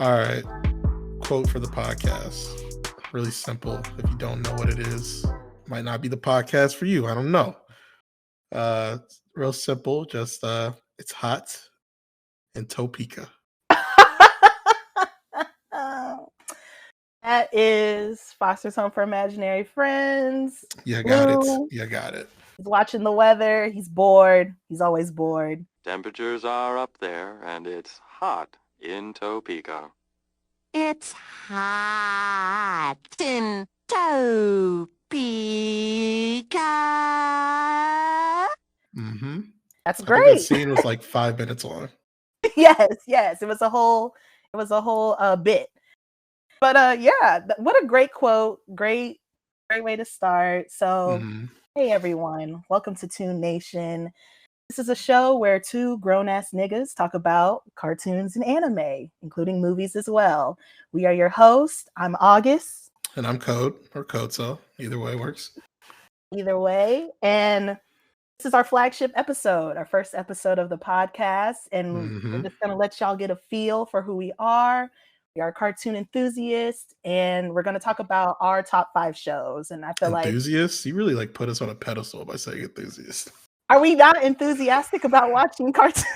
All right. Quote for the podcast. Really simple. If you don't know what it is, might not be the podcast for you. I don't know. Real simple. Just it's hot in Topeka. That is Foster's Home for Imaginary Friends. You got it. Blue. You got it. He's watching the weather. He's bored. He's always bored. Temperatures are up there, and it's hot in Topeka. It's hot in Topeka. Mm-hmm. That's I think great. that scene was like 5 minutes long. yes. It was a whole bit. But what a great quote. Great way to start. So, Hey everyone, welcome to Toon Nation. This is a show where two grown-ass niggas talk about cartoons and anime, including movies as well. We are your hosts. I'm August. And I'm Code, or Code, so either way works. Either way. And this is our flagship episode, our first episode of the podcast. And we're just going to let y'all get a feel for who we are. We are cartoon enthusiasts, and we're going to talk about our top 5 shows. And I feel enthusiasts? You really put us on a pedestal by saying enthusiast. Are we not enthusiastic about watching cartoons?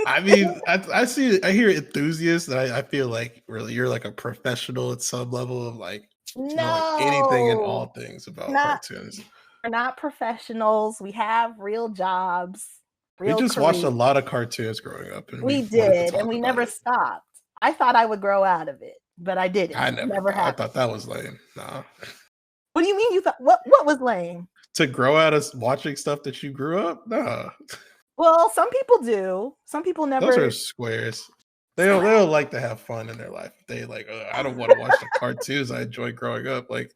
I mean, I hear enthusiast, and I feel like really you're like a professional at some level of anything and all things about cartoons. We're not professionals. We have real jobs. We just watched a lot of cartoons growing up, and we did, and we never stopped. I thought I would grow out of it, but I didn't. I never happened. I thought that was lame. Nah. What do you mean you thought what was lame? To grow out of watching stuff that you grew up? Nah. Well, some people do. Some people never. Those are squares. They don't like to have fun in their life. They I don't want to watch the cartoons I enjoyed growing up. Like,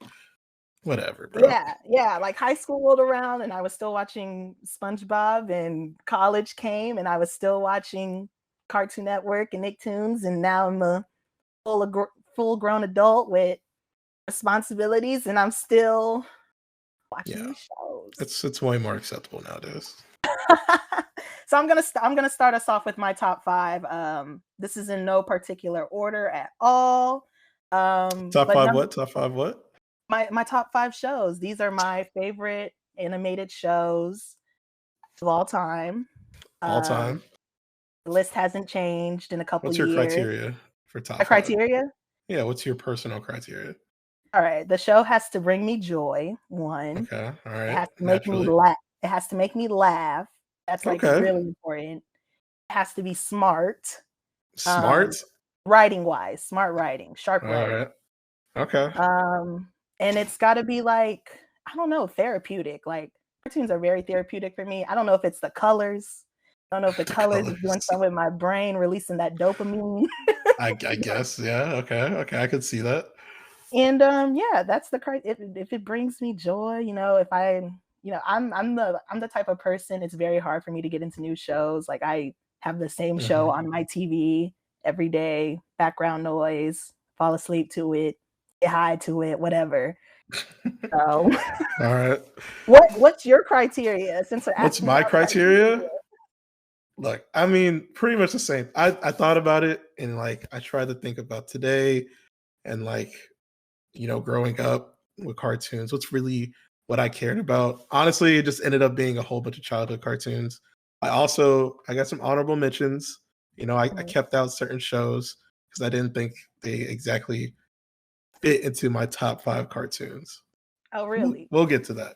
whatever, bro. Yeah. Like high school rolled around and I was still watching SpongeBob, and college came and I was still watching Cartoon Network and Nicktoons, and now I'm a full-grown adult with responsibilities, and I'm still watching these shows. It's way more acceptable nowadays. So I'm gonna start us off with my top 5. This is in no particular order at all. Top 5 what? Top 5 what? My top 5 shows. These are my favorite animated shows of all time. All time. The list hasn't changed in a couple of years. What's your criteria for top 5? Criteria? Yeah, what's your personal criteria? All right, the show has to bring me joy. 1. Okay, all right. It has to make me laugh. It has to make me laugh. That's really important. It has to be smart. Smart? Writing wise, smart writing, sharp writing. All right. Okay. And it's got to be therapeutic. Like cartoons are very therapeutic for me. I don't know if it's the colors. I don't know if the colors is doing something with my brain, releasing that dopamine. I guess, yeah. Okay, I could see that. And that's the if it brings me joy, if I'm the type of person, it's very hard for me to get into new shows. Like I have the same show on my TV every day, background noise, fall asleep to it, get high to it, whatever. So all right. What's your criteria? What's my criteria? Look, I mean, pretty much the same. I thought about it, and I tried to think about today and growing up with cartoons, what's really what I cared about. Honestly, it just ended up being a whole bunch of childhood cartoons. I got some honorable mentions. I kept out certain shows because I didn't think they exactly fit into my top 5 cartoons. Oh, really? We'll get to that.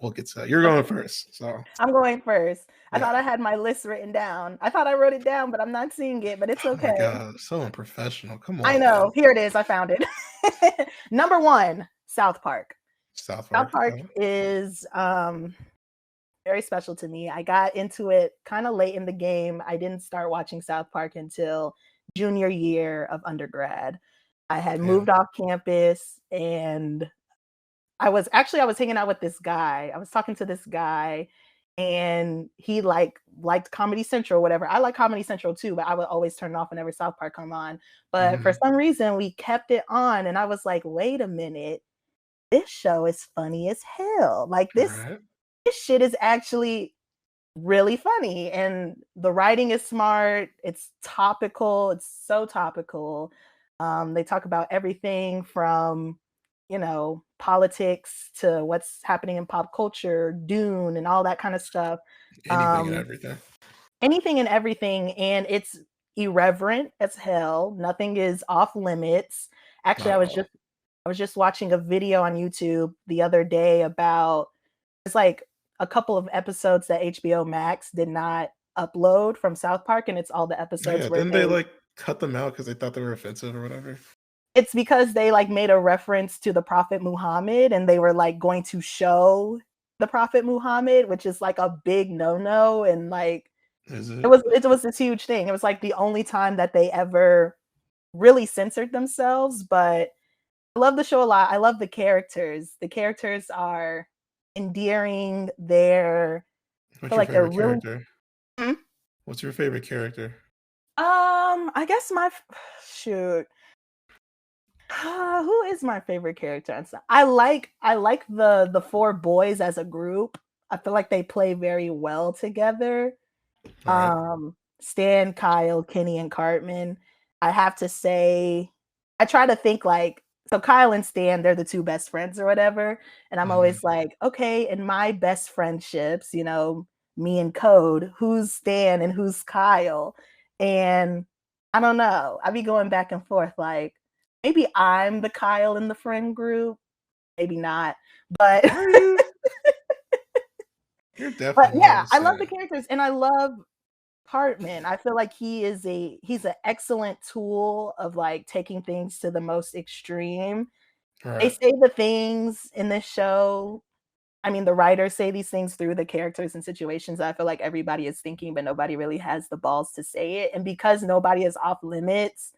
You're going first. So I'm going first. I thought I had my list written down. I thought I wrote it down, but I'm not seeing it, but it's okay. Oh my God, so unprofessional. Come on. I know. Man. Here it is. I found it. Number 1, South Park. South Park is very special to me. I got into it kind of late in the game. I didn't start watching South Park until junior year of undergrad. I had moved off campus, and I was hanging out with this guy. I was talking to this guy, and he liked Comedy Central or whatever. I like Comedy Central too, but I would always turn it off whenever South Park come on. But for some reason, we kept it on, and I was like, wait a minute. This show is funny as hell. Like this shit is actually really funny, and the writing is smart. It's topical. It's so topical. They talk about everything from, politics to what's happening in pop culture, Dune, and all that kind of stuff. Anything and Um, everything. anything and everything, and it's irreverent as hell. Nothing is off limits. Actually, Not at all. I was just watching a video on YouTube the other day about it's like a couple of episodes that HBO Max did not upload from South Park, and it's all the Oh, episodes yeah, where didn't they like cut them out because they thought they were offensive or whatever? it's because they like made a reference to the Prophet Muhammad and they were like going to show the Prophet Muhammad, which is like a big no-no, and like Is it it? was this huge thing. It was like the only time that they ever really censored themselves, but I love the show a lot. I love the characters. The characters are endearing. I What's feel your like they're favorite really character? Hmm? What's your favorite character? I guess shoot. Who is my favorite character? I like the four boys as a group. I feel like they play very well together. All right. Stan, Kyle, Kenny, and Cartman. I have to say, I try to think like so. Kyle and Stan, they're the two best friends or whatever, and I'm Mhm. always like, okay, in my best friendships, me and Code, who's Stan and who's Kyle, and I don't know. I be going back and forth like maybe I'm the Kyle in the friend group, maybe not, but Are you? You're but definitely one of yeah, the I love the same. characters and I love Hartman. I feel like he's an excellent tool of like taking things to the most extreme. All They right. say the things in this show. I mean, the writers say these things through the characters and situations that I feel like everybody is thinking, but nobody really has the balls to say it. And because nobody is off limits,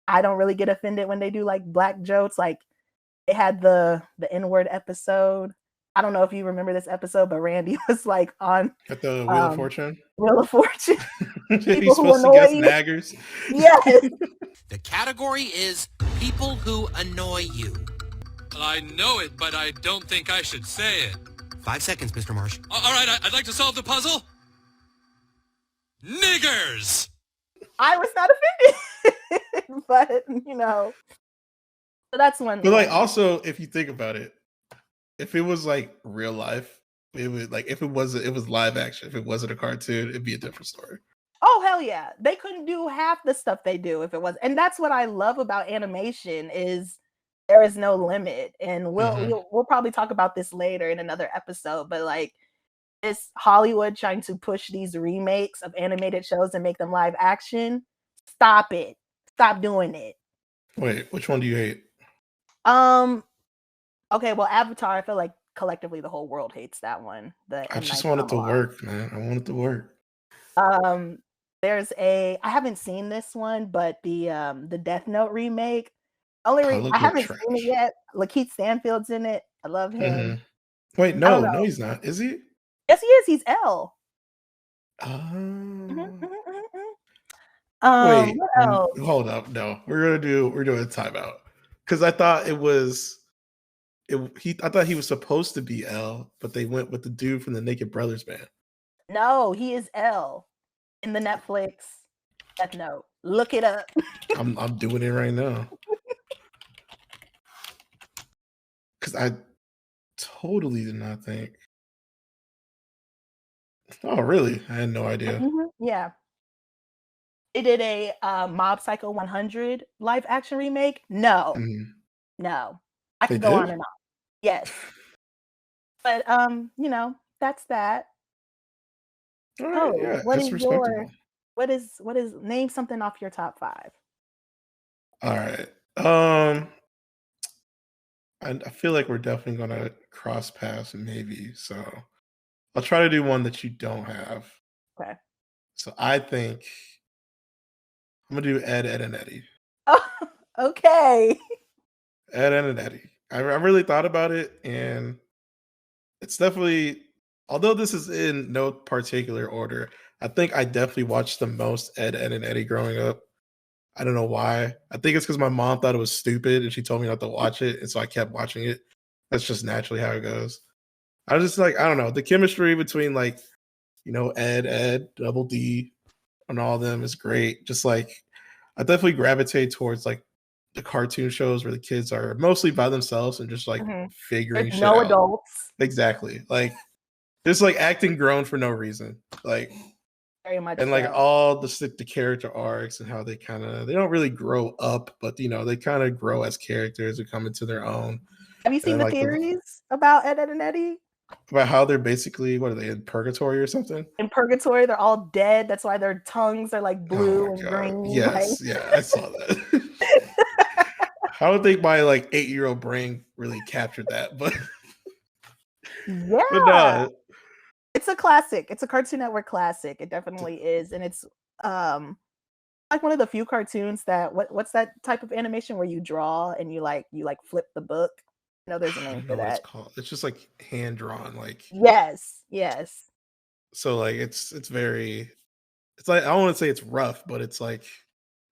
I don't really get offended when they do like black jokes. Like they had the N-word episode. I don't know if you remember this episode, but Randy was like on At the Wheel of um Fortune. Wheel of Fortune. People He's who supposed to annoy guess you. naggers. Yes. The category is people who annoy you. Well, I know it, but I don't think I should say it. 5 seconds, Mr. Marsh. All right, I'd like to solve the puzzle. Niggers! I was not offended, but so that's one. But like, also, if you think about it, if it was like real life, it would like if it was live action. If it wasn't a cartoon, it'd be a different story. Oh hell yeah, they couldn't do half the stuff they do if it was, and that's what I love about animation is there is no limit, and we'll probably talk about this later in another episode, but like this Hollywood trying to push these remakes of animated shows and make them live action. Stop it. Stop doing it. Wait, which one do you hate? Okay, well, Avatar, I feel like collectively the whole world hates that one. The I M. just Night want it to Shyamalan. work, man. I want it to work. There's I haven't seen this one, but the Death Note remake. Oh, I look like haven't seen it trash. yet. Lakeith Stanfield's in it. I love him. Wait, I don't no, know. he's not. Is he? Yes, he is. He's L. Oh. Wait, What else? hold up. No, we're doing a timeout because I thought it was I thought he was supposed to be L, but they went with the dude from the Naked Brothers band. No, he is L in the Netflix Death Note. Look it up. I'm doing it right now because I totally did not think. Oh, really? I had no idea. Yeah. They did a Mob Psycho 100 live action remake. No. Mhm. No. I They could go on did? and on. Yes. But that's that. All right, Oh, yeah, what that's is respectable. what is name something off your top 5? All right. I feel like we're definitely gonna cross paths, maybe. So I'll try to do one that you don't have. Okay. So I think I'm gonna do Ed, Ed, and Eddie. Oh, okay. Ed, Ed, and Eddie. I really thought about it, and it's definitely, although this is in no particular order, I think I definitely watched the most Ed, Ed, and Eddie growing up. I don't know why. I think it's because my mom thought it was stupid and she told me not to watch it, and so I kept watching it. That's just naturally how it goes. I was just like, I don't know, the chemistry between like, Ed, Double D, and all of them is great. Just like I definitely gravitate towards like the cartoon shows where the kids are mostly by themselves and just like figuring There's shit no out. adults. Exactly. Like just like acting grown for no reason. Like Very much and like so. all the character arcs and how they don't really grow up, but they kind of grow as characters and come into their own. Have you seen the like theories about Ed, Ed, and Eddie? About how they're basically, what are they, in purgatory or something? In purgatory, they're all dead. That's why their tongues are like blue and God. green. Yes, like. yeah, I saw that. I don't think my like 8-year-old brain really captured that, but yeah, but no. It's a classic. It's a Cartoon Network classic. It definitely is, and it's like one of the few cartoons that what's that type of animation where you draw and you flip the book. No, there's a name for that. What it's called. It's just like hand drawn, like yes. So like it's very, it's like I don't want to say it's rough, but it's like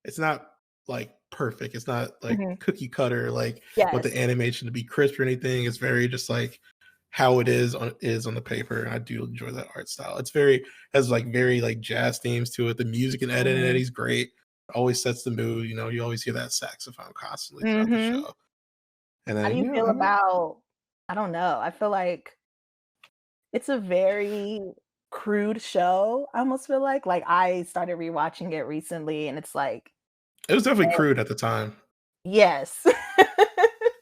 it's not like perfect. It's not like cookie cutter, like with the animation to be crisp or anything. It's very just like how it is on the paper. And I do enjoy that art style. It's has like very like jazz themes to it. The music in Ed, and Eddie's great. Always sets the mood. You know, you always hear that saxophone constantly throughout the show. And then, how do you feel about? I don't know. I feel like it's a very crude show. I almost feel like I started rewatching it recently, and it's like it was definitely crude at the time. Yes.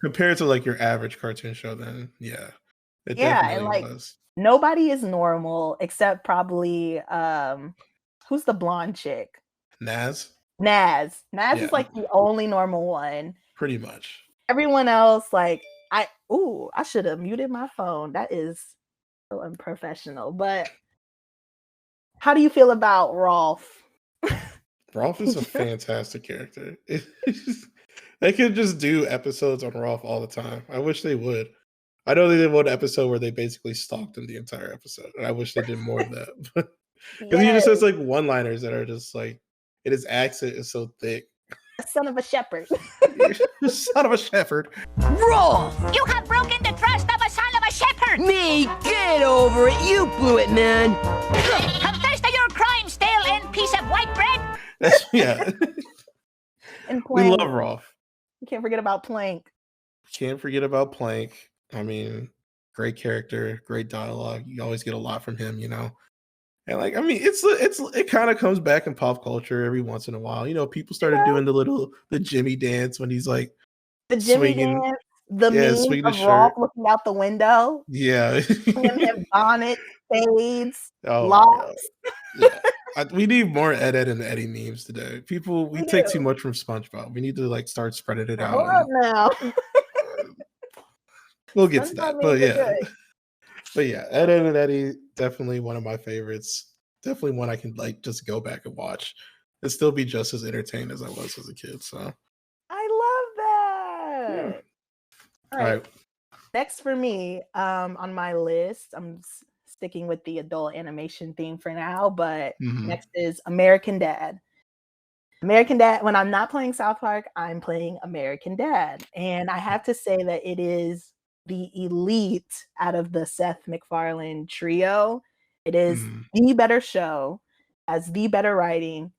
Compared to like your average cartoon show, then it definitely was. Nobody is normal except probably who's the blonde chick? Naz is like the only normal one. Pretty much. Everyone else, like I should have muted my phone. That is so unprofessional. But how do you feel about Rolf? Rolf is a fantastic character. They could just do episodes on Rolf all the time. I wish they would. I know they did one episode where they basically stalked him the entire episode, and I wish they did more of that. Because he just has like one-liners that are just like, and his accent is so thick. Son of a shepherd. Son of a shepherd. Rolf! You have broken the trust of a son of a shepherd! Me, get over it. You blew it, man. Confess to your crime, stale end piece of white bread! Yeah. And we love Rolf. You can't forget about Plank. Can't forget about Plank. I mean, great character, great dialogue. You always get a lot from him, you know. And like, I mean, it kind of comes back in pop culture every once in a while. You know, people started doing the Jimmy dance when he's like the Jimmy dance, the meme of Rolf looking out the window. Yeah, him bonnet, fades, oh locks. Yeah. We need more Ed, Ed, and Eddie memes today. We take too much from SpongeBob. We need to like start spreading it out. Hold up now. We'll get to that, but yeah, Ed, Ed, and Eddie, definitely one of my favorites. Definitely one I can like just go back and watch and still be just as entertained as I was as a kid. So I love that. Yeah. All right. Next for me, on my list, I'm sticking with the adult animation theme for now, but next is American Dad. American Dad, when I'm not playing South Park, I'm playing American Dad. And I have to say that it is the elite out of the Seth MacFarlane trio. It is the better show, has the better writing,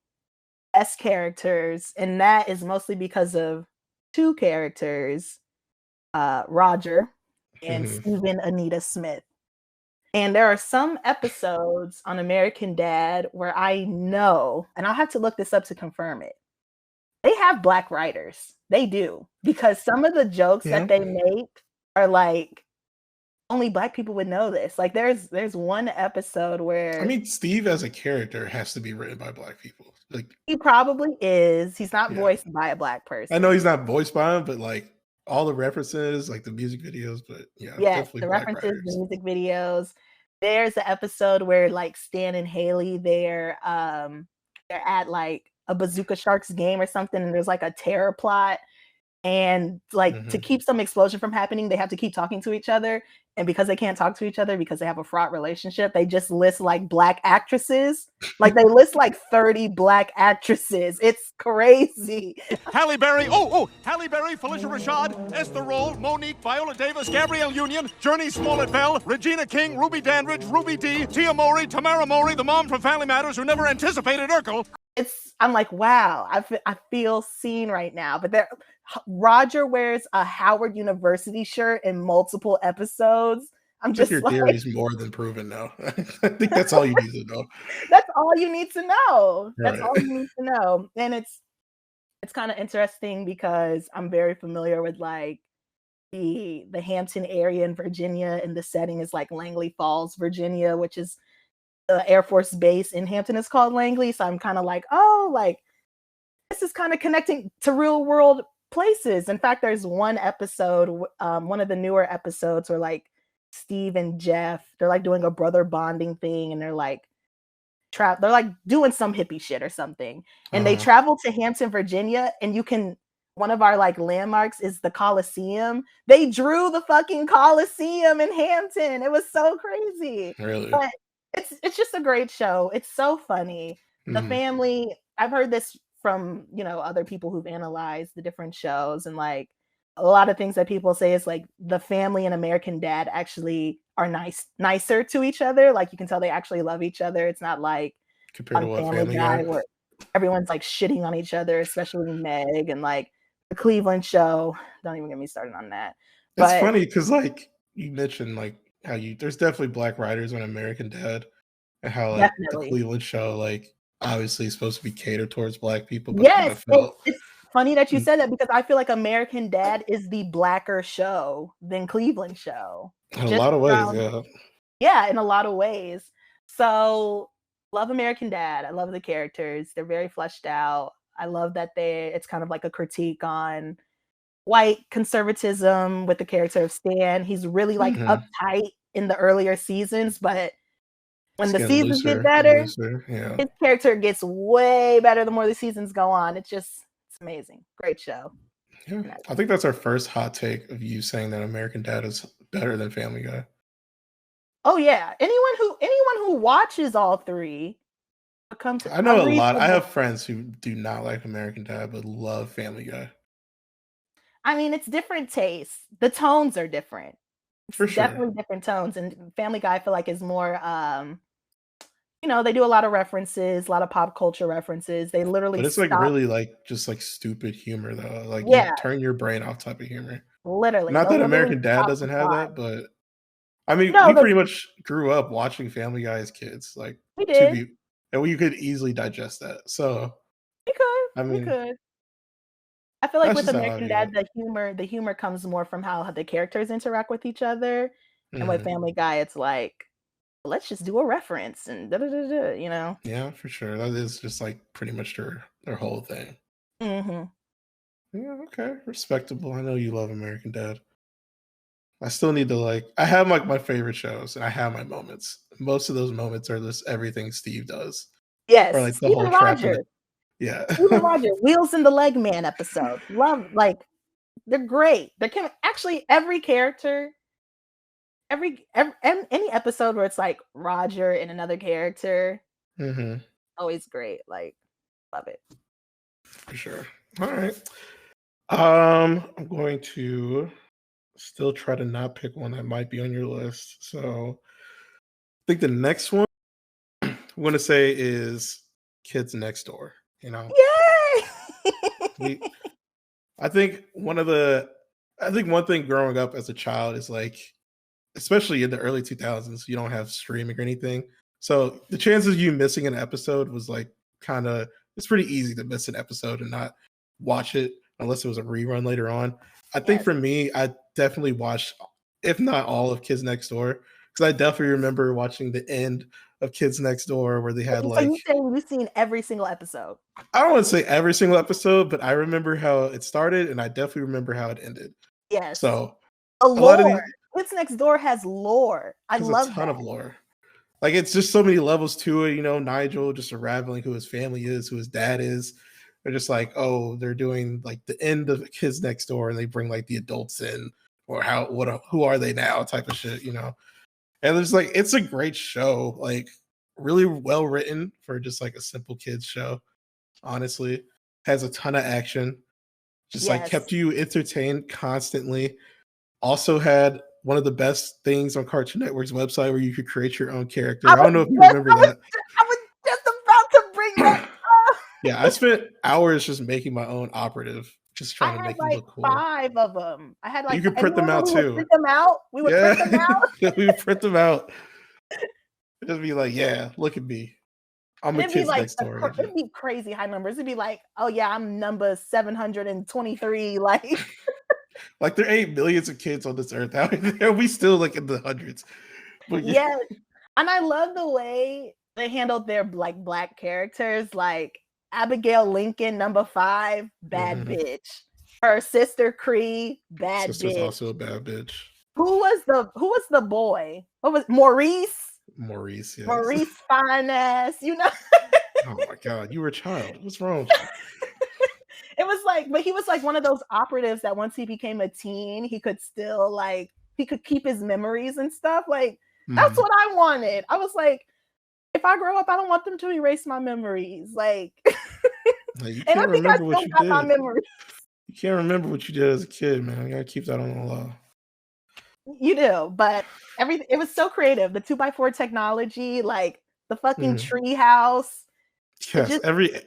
best characters, and that is mostly because of two characters, Roger and Stephen Anita Smith. And there are some episodes on American Dad where I know, and I'll have to look this up to confirm it, they have Black writers. They do. Because some of the jokes that they make are like, only Black people would know this. Like there's one episode where, I mean, Steve as a character has to be written by Black people. Like he probably is. He's not voiced by a Black person. I know he's not voiced by him, but like all the references, like the music videos, but definitely the Black references, writers. the music videos. There's the episode where like Stan and Haley, they're at like a Bazooka Sharks game or something, and there's like a terror plot. And like to keep some explosion from happening, they have to keep talking to each other. And because they can't talk to each other because they have a fraught relationship, they just list like Black actresses. Like they list like 30 Black actresses. It's crazy. Halle Berry, Halle Berry, Felicia Rashad, Esther Roll, Monique, Viola Davis, Gabrielle Union, Journey Smollett-Bell, Regina King, Ruby Dandridge, Ruby Dee, Tia Mowry, Tamara Mowry, the mom from Family Matters who never anticipated Urkel. I'm like, wow, I feel seen right now. But Roger wears a Howard University shirt in multiple episodes. I'm I think just your like, theory is more than proven now. I think that's all you need to know. that's all you need to know. That's Right. all you need to know. And it's kind of interesting because I'm very familiar with like the Hampton area in Virginia, and the setting is like Langley Falls, Virginia, which is the Air Force base in Hampton is called Langley. So I'm kind of like, oh, like this is kind of connecting to real world places. In fact, there's one episode, one of the newer episodes where like Steve and Jeff, they're like doing a brother bonding thing, and they're like they're like doing some hippie shit or something. And they travel to Hampton, Virginia, and one of our like landmarks is the Coliseum. They drew the fucking Coliseum in Hampton. It was so crazy. Really? But it's just a great show. It's so funny. The family, I've heard this from, other people who've analyzed the different shows, and like a lot of things that people say is like the family and American Dad actually are nicer to each other. Like you can tell they actually love each other. It's not like Compared to on what Family Guy where everyone's like shitting on each other, especially Meg, and like the Cleveland show. Don't even get me started on that. It's funny because like you mentioned like how there's definitely black writers on American Dad, and how like the Cleveland show like obviously is supposed to be catered towards black people. But yes, it's funny that you said that, because I feel like American Dad is the blacker show than Cleveland show. In a lot of ways, yeah, in a lot of ways. So love American Dad. I love the characters. They're very fleshed out. I love that it's kind of like a critique on white conservatism with the character of Stan. He's really like uptight in the earlier seasons, but when the seasons get better, his character gets way better the more the seasons go on. It's amazing. Great show. Yeah. I think that's our first hot take of you saying that American Dad is better than Family Guy. Oh yeah. Anyone who watches all three come to. I know a lot. I have friends who do not like American Dad but love Family Guy. I mean, it's different tastes. The tones are different. For sure. Definitely different tones. And Family Guy, I feel like, is more they do a lot of references, a lot of pop culture references. They literally But it's like really like just like stupid humor though. Like you turn your brain off type of humor. Literally. Not that American Dad doesn't have that, but I mean, we pretty much grew up watching Family Guy as kids. Like we did. And we could easily digest that. So we could. I feel like with American Dad, the humor comes more from how the characters interact with each other. And with Family Guy, it's like, let's just do a reference and Yeah, for sure. That is just like pretty much their whole thing. Yeah, okay. Respectable. I know you love American Dad. I still need to I have like my favorite shows and I have my moments. Most of those moments are just everything Steve does. Yes. Or like the whole Roger. Yeah. Even Roger, Wheels in the Leg Man episode. Love, they're great. Actually every character, any episode where it's like Roger and another character, always great. Like, love it. For sure. All right. I'm going to still try to not pick one that might be on your list. So I think the next one I'm going to say is Kids Next Door. Yay! I think one thing growing up as a child is like, especially in the early 2000s, you don't have streaming or anything. So the chances of you missing an episode was like it's pretty easy to miss an episode and not watch it unless it was a rerun later on. I think for me, I definitely watched, if not all of Kids Next Door, because I definitely remember watching the end of Kids Next Door where they had So you saying you've seen every single episode? I don't want to say every single episode, but I remember how it started and I definitely remember how it ended. Yes. So a lot of Kids Next Door has lore. I love a ton of lore. Like it's just so many levels to it. Nigel just unraveling who his family is, who his dad is. They're just like, oh, they're doing like the end of Kids Next Door, and they bring like the adults in, or who are they now, type of shit, And there's like, it's a great show, like really well written for just like a simple kids show. Honestly, has a ton of action, just like kept you entertained constantly. Also had one of the best things on Cartoon Network's website where you could create your own character. I don't know if you remember that. I was just about to bring that up. Yeah, I spent hours just making my own operative, just I trying to had make them like look cool. 5 of them. I had like, You could and print them remember out we would too. print them out. We would print them out. Yeah, we would print them out. Just be like, yeah, look at me. I'm And a it'd be Kids like Next Door it'd agent. be crazy high numbers. It'd be like, oh yeah, I'm number 723. Like, Like there ain't millions of kids on this earth. How are we still like in the hundreds? But yeah, yes. And I love the way they handled their like black characters, like Abigail Lincoln, number 5, bad Mhm. bitch. Her sister Cree, bad sister's bitch. also a bad bitch. Who was the boy? What was Maurice? Maurice, yes. Maurice fine ass, you know. Oh my god, you were a child. What's wrong? It was like, but he was like one of those operatives that once he became a teen, he could still like he could keep his memories and stuff. Like that's Mhm. what I wanted. I was like, if I grow up, I don't want them to erase my memories. Like, Like, you and I can't think I remember what still you got my did. memories. You can't remember what you did as a kid, man. You gotta keep that on the law. You do, but everything it was so creative. The 2x4 technology, like the fucking Mhm. tree house. Yes, just-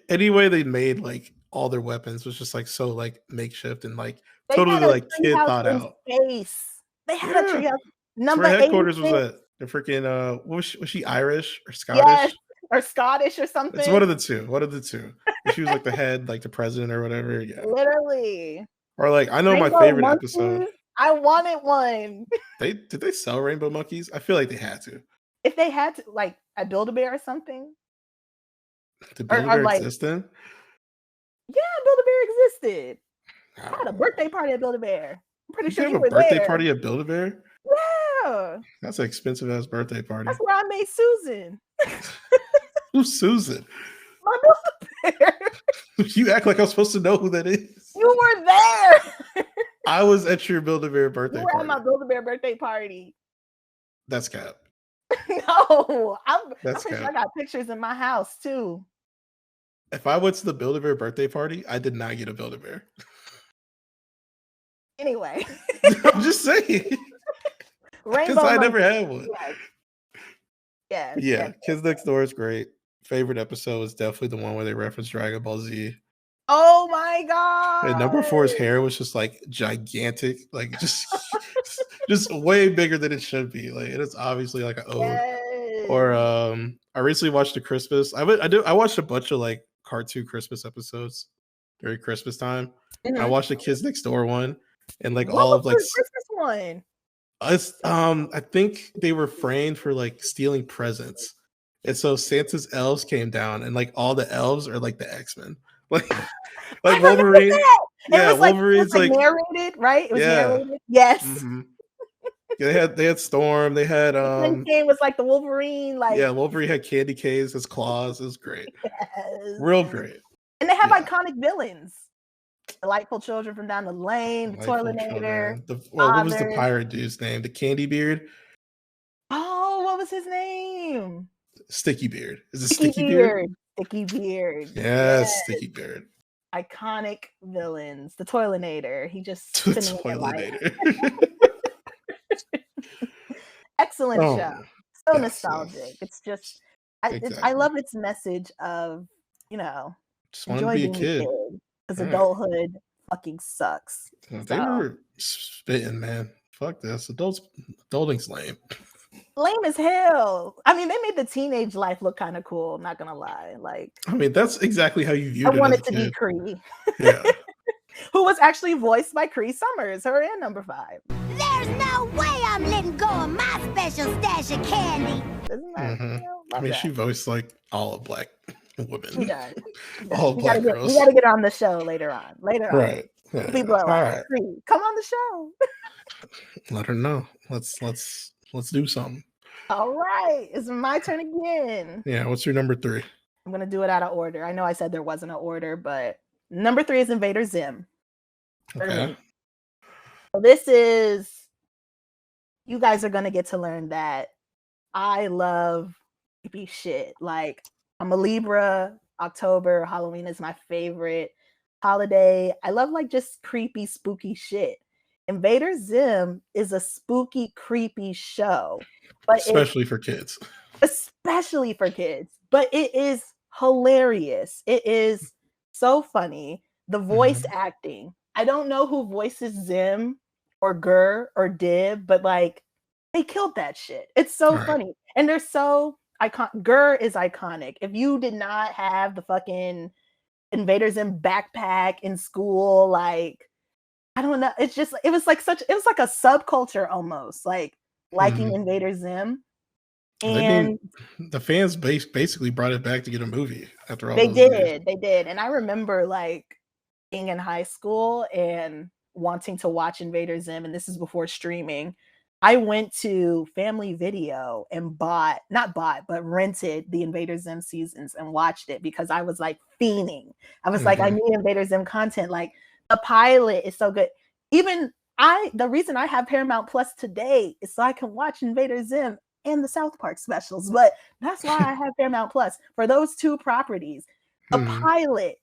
any way they made like all their weapons was just like so like makeshift and like They totally had a like kid treehouse thought in out. space. They had a Yeah. treehouse. So Number her headquarters 86. was at the freaking what was she Irish or Scottish? Yes, or Scottish or something. It's one of the two. One of the two. And she was like the head, like the president or whatever. Yeah. Literally. Or like I know Rainbow my favorite monkeys. episode. I wanted one. Did they sell rainbow monkeys? I feel like they had to. If they had to, like at Build-A-Bear or something. Did Or Build-A-Bear like- exist then? Yeah, Build-A-Bear existed. I I don't had a know. birthday party at Build-A-Bear. I'm pretty You sure have you a were birthday there. party at Build-A-Bear? Yeah, That's an expensive ass birthday party. that's where I made Susan. Who's Susan? My Build-A-Bear. You act like I'm supposed to know who that is. You were there. I was at your Build-A-Bear birthday You were at party. my Build-A-Bear birthday party. That's cap. No, I'm That's pretty sure I cap. got pictures in my house too. If I went to the Build-A-Bear birthday party, I did not get a Build-A-Bear. Anyway, I'm just saying. Because Rainbow I never Monkey. had one. Yes. Yeah, yes. Kids Next Door is great. Favorite episode is definitely the one where they reference Dragon Ball Z. Oh my god. And number 4's hair was just like gigantic, like just way bigger than it should be. Like it is obviously like an ode. Yes. Or I recently watched a Christmas. I watched a bunch of like cartoon Christmas episodes during Christmas time. Mhm. I watched the Kids Next Door one and like What all was of like the Christmas one? us I think they were framed for like stealing presents. And so Santa's elves came down and like all the elves are like the X-Men. Like I like heard about Wolverine. that. Yeah, It was Wolverine's like like narrated, right? It was Yeah. narrated. Yes. mhm. Yeah, they had Storm, they had Then Kane was like the Wolverine, like yeah, Wolverine had candy canes, his claws. It was great. yes. Real great. And they have Yeah. iconic villains. Delightful Children from Down the Lane, the Delightful Toilinator. Children. What was the Father. pirate dude's name? The Candy Beard? Oh, what was his name? Sticky Beard. Is it Sticky Sticky Beard? Sticky Beard. Yes, Sticky Beard. Iconic villains. The Toilinator. He just The couldn't make it right. Toilinator. Excellent Oh, show. So yes, nostalgic. yes. It's just I Exactly. love its message of, Just wanted to enjoy be a being kid. because Yeah. adulthood fucking sucks. They So. were spitting, man. Fuck this. Adulting's lame. Lame as hell. I mean, they made the teenage life look kind of cool, not gonna lie. Like I mean, that's exactly how you viewed I it. wanted as a to be kid. Cree. Yeah. Who was actually voiced by Cree Summers, her in number 5. There's no way I'm letting go of my special stash of candy. Isn't that? Mhm. I Love mean, that. she voiced like all of black women. She does. All we black gotta girls. we gotta get her on the show later on. Right. Yeah. People are All like, right. Cree, come on the show. Let her know. Let's do something. All right, it's my turn again. Yeah. What's your number 3? I'm gonna do it out of order. I know I said there wasn't an order, but number 3 is Invader Zim. Okay. So this is, you guys are gonna get to learn that I love creepy shit. Like I'm a Libra. October, Halloween is my favorite holiday. I love like just creepy, spooky shit. Invader Zim is a spooky, creepy show, but Especially for kids. especially for kids. But it is hilarious. It is so funny. The voice Mhm. acting. I don't know who voices Zim or Gur or Dib, but like they killed that shit. It's so Right. funny. And they're so iconic. Gur is iconic. If you did not have the fucking Invader Zim backpack in school, like I don't know. It's just it was like a subculture almost, like liking Mhm. Invader Zim. I mean, And the fans basically brought it back to get a movie after all they those years. did, they did. And I remember like being in high school and wanting to watch Invader Zim, and this is before streaming. I went to Family Video and not bought, but rented the Invader Zim seasons and watched it because I was like fiending. I was like, I Mhm. need Invader Zim content. Like the pilot is so good. Even the reason I have Paramount Plus today is so I can watch Invader Zim and the South Park specials. But that's why I have Paramount Plus for those two properties. The Mhm. pilot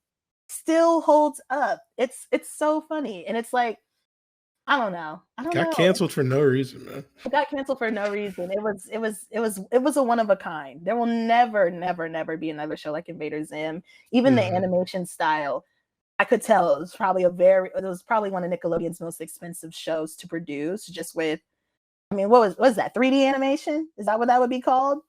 still holds up. It's so funny. And it's like, I don't know. I don't Got know. canceled for no reason, man. It got canceled for no reason. It was a one of a kind. There will never, never, never be another show like Invader Zim. Even the Mhm. animation style, I could tell it was probably one of Nickelodeon's most expensive shows to produce, just with I mean, what was that? 3D animation? Is that what that would be called?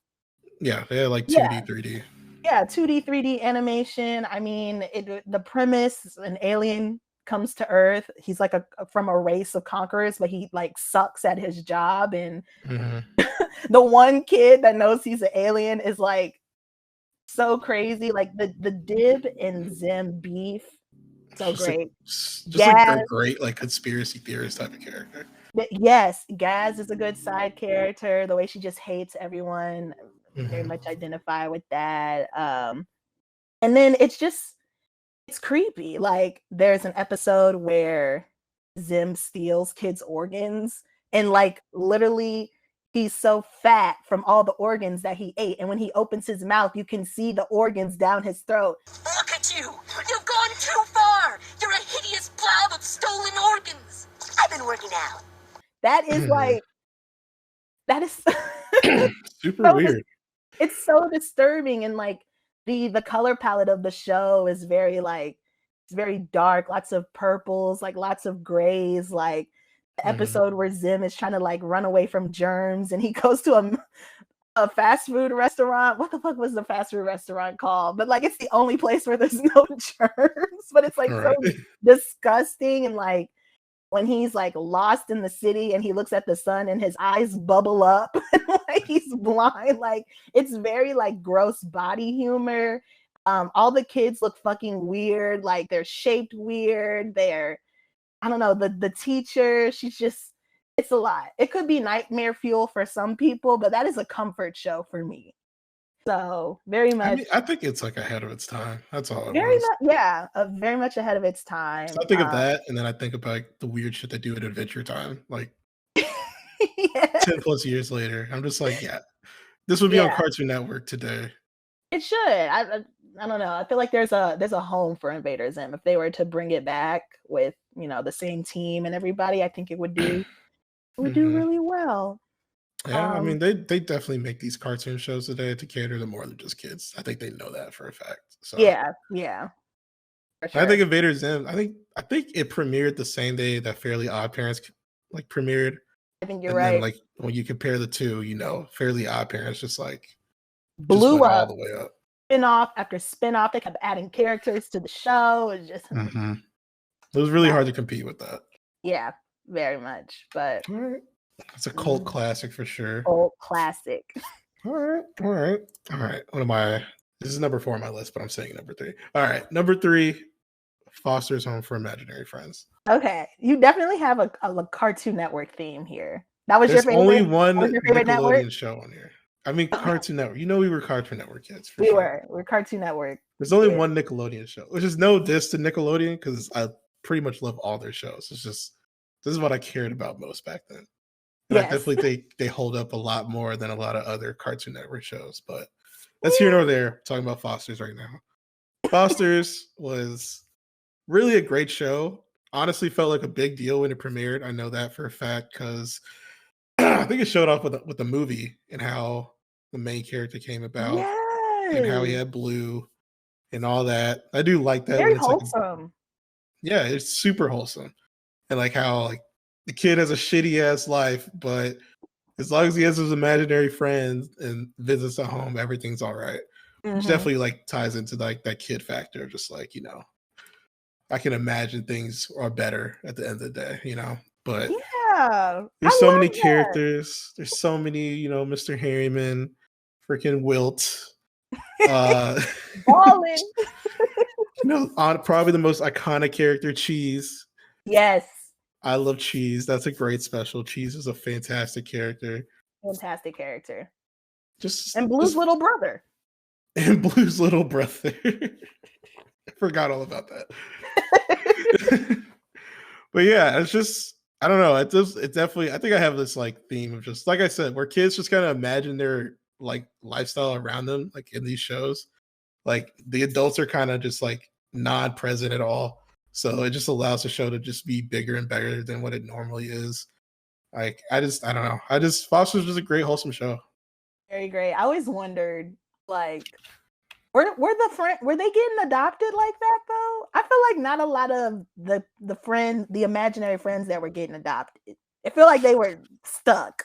Yeah, they had like Yeah. 2D, 3D. Yeah, 2D, 3D animation. I mean, the premise, an alien comes to Earth. He's like from a race of conquerors, but he like sucks at his job. And Mhm. the one kid that knows he's an alien is like so crazy. Like the Dib and Zim beef, so great. Just like a Gaz, great like conspiracy theorist type of character. yes, Gaz is a good side character. The way she just hates everyone, very Mhm. much identify with that. And then it's creepy. Like there's an episode where Zim steals kids' organs and like literally he's so fat from all the organs that he ate. And when he opens his mouth, you can see the organs down his throat. Look at you! You've gone too far! You're a hideous blob of stolen organs! I've been working out. That is like that is Super so weird. it's so disturbing. And like the color palette of the show is very like it's very dark, lots of purples, like lots of grays. Like the Mhm. episode where Zim is trying to like run away from germs and he goes to a fast food restaurant. What the fuck was the fast food restaurant called? But like it's the only place where there's no germs, but it's like All so right. disgusting. And like when he's like lost in the city and he looks at the sun and his eyes bubble up and like he's blind, like it's very like gross body humor. All the kids look fucking weird, like they're shaped weird. I don't know, the teacher, she's just it's a lot. It could be nightmare fuel for some people, but that is a comfort show for me. So very I much mean, I think it's like ahead of its time. That's all it very was. much yeah, very much ahead of its So time. I think of that, and then I think about like, the weird shit they do at Adventure Time, like Yeah. 10 plus years later. I'm just like, yeah, this would be on Yeah. Cartoon Network today. It should. I don't know. I feel like there's a home for Invader Zim. If they were to bring it back with, the same team and everybody, I think it would do Mhm. really well. Yeah, I Um mean, they definitely make these cartoon shows today to cater to more than just kids. I think they know that for a fact. So yeah, for I think sure. Invader Zim. I think it premiered the same day that Fairly Odd Parents like premiered, I think you're and then right. like when you compare the two, Fairly Odd Parents just Blew went all up the way up. spin-off after spin-off. They kept adding characters to the show. It's just Mhm. It was really hard to compete with that. yeah, very much. But All right, it's a cult classic for sure. old classic. All right. What am I? This is number 4 on my list, but I'm saying number 3. All right, number 3, Foster's Home for Imaginary Friends. Okay. You definitely have a Cartoon Network theme here. That was There's your only favorite? one That was your favorite network? Nickelodeon show on here. I mean, Okay. Cartoon Network. We were Cartoon Network kids for We sure. were Cartoon Network. There's only kids. one Nickelodeon show, which is no diss to Nickelodeon because I pretty much love all their shows. It's just this is what I cared about most back then. And I Yes. definitely think they hold up a lot more than a lot of other Cartoon Network shows. But that's here nor there. Talking about Foster's right now. Foster's was really a great show. Honestly, felt like a big deal when it premiered. I know that for a fact because I think it showed off with the movie and how the main character came about and how he Yes. had blue. and all that. I do like that Very when it's like, wholesome. yeah, it's super wholesome, and like how like the kid has a shitty ass life, but as long as he has his imaginary friends and visits at home, everything's all right. Which Mhm. definitely like ties into like that kid factor, just like I can imagine things are better at the end of the day, But Yeah, there's I so love many that. characters. There's so many, Mr. Harriman, freaking Wilt. Uh, Ballin'. probably the most iconic character, Cheese. Yes, I love Cheese. That's a great special. Cheese is a fantastic character. fantastic character. Just And Blue's little brother. and Blue's little brother. I forgot all about that. But yeah, it's just I don't know. It definitely. I think I have this like theme of just like I said, where kids just kind of imagine their like lifestyle around them, like in these shows. Like the adults are kind of just like not present at all, so it just allows the show to just be bigger and better than what it normally is. Like I don't know. Foster's just a great wholesome show. Very great. I always wondered, like, were they getting adopted like that though? I feel like not a lot of the imaginary friends that were getting adopted. I feel like they were stuck.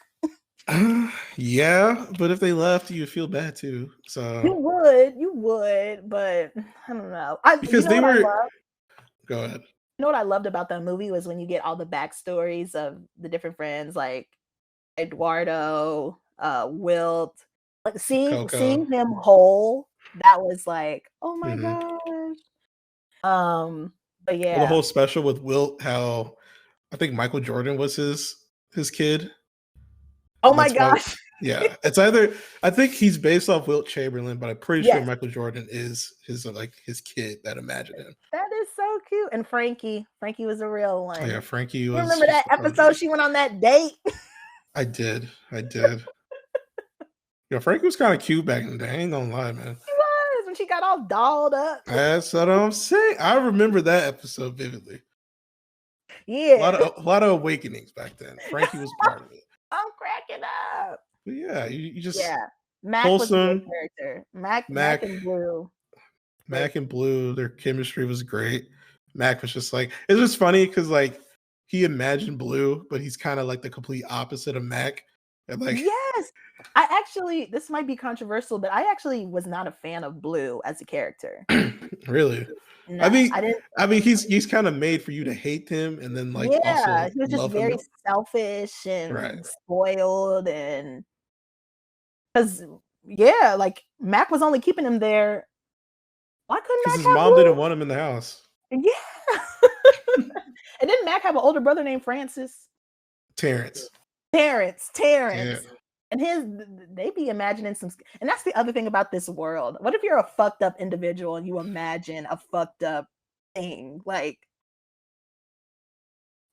Yeah, but if they left, you feel bad too. So You would, but I don't know. because they were. Go ahead. You know what I loved about that movie was when you get all the backstories of the different friends, like Eduardo, Wilt, like seeing him whole. That was like, oh my gosh. But yeah, well, the whole special with Wilt, how I think Michael Jordan was his kid. Oh my gosh. Yeah, it's either I think he's based off Wilt Chamberlain, but I'm pretty sure Michael Jordan is his kid that imagined him. That is so cute. And Frankie was a real one. Oh, yeah, Frankie was. You remember that episode she went on that date? I did. Frankie was kind of cute back in the day. I ain't gonna lie, man. She was when she got all dolled up. That's what I'm saying. I remember that episode vividly. Yeah, a lot of awakenings back then. Frankie was part of it. I'm cracking up. But yeah, you just Mac wholesome. was a good character. Mac and Blue. Mac and Blue, their chemistry was great. Mac was just like it's just funny because like he imagined Blue, but he's kind of like the complete opposite of Mac. And like yes, this might be controversial, but I actually was not a fan of Blue as a character. Really? No, I mean, he's kind of made for you to hate him, and then like also he was just very selfish and spoiled, and because like Mac was only keeping him there. Why couldn't Mac? Because his mom didn't want him in the house. Yeah, and then Mac have an older brother named Francis. Terrence. Yeah. And they be imagining some, and that's the other thing about this world. What if you're a fucked up individual and you imagine a fucked up thing? Like,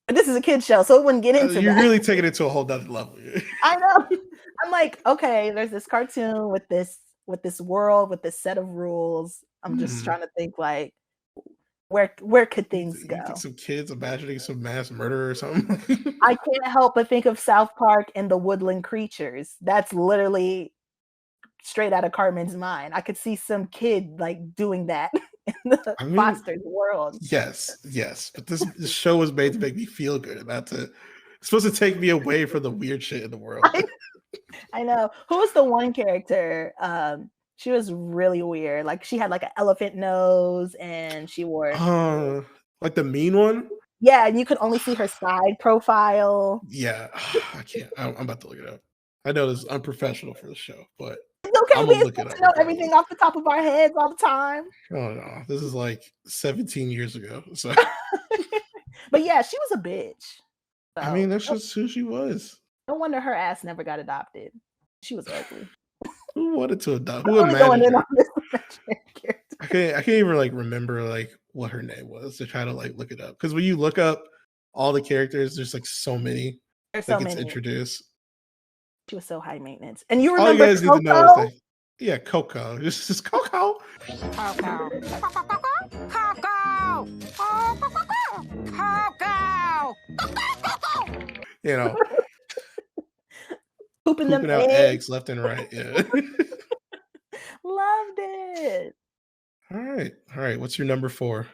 but this is a kid's show, so it wouldn't get into You're that. really taking it to a whole other level. I know. I'm like, okay, there's this cartoon with this world, with this set of rules. I'm just trying to think like, where could things go? You think some kids imagining some mass murder or something? I can't help but think of South Park and the Woodland Creatures. That's literally straight out of Carmen's mind. I could see some kid like doing that in the Foster's world. Yes, but this show was made to make me feel good. It's supposed to take me away from the weird shit in the world. I know. Who was the one character? She was really weird. Like she had like an elephant nose, and she wore like the mean one. Yeah, and you could only see her side profile. Yeah, I can't. I'm about to look it up. I know this is unprofessional for the show, but it's okay. We have to know everything off the top of our heads all the time. Oh no, this is like 17 years ago. So, but yeah, she was a bitch. So, I mean, that's just who she was. No wonder her ass never got adopted. She was ugly. Who wanted to adopt? Who imagined her? I can't even like remember like what her name was to try to like look it up, because when you look up all the characters, there's like so many that gets introduced. She was so high maintenance, and you remember all you guys Coco? Need to know is that Coco, just Coco. You know, pooping them out eggs left and right. Yeah. Loved it. All right. What's your number 4?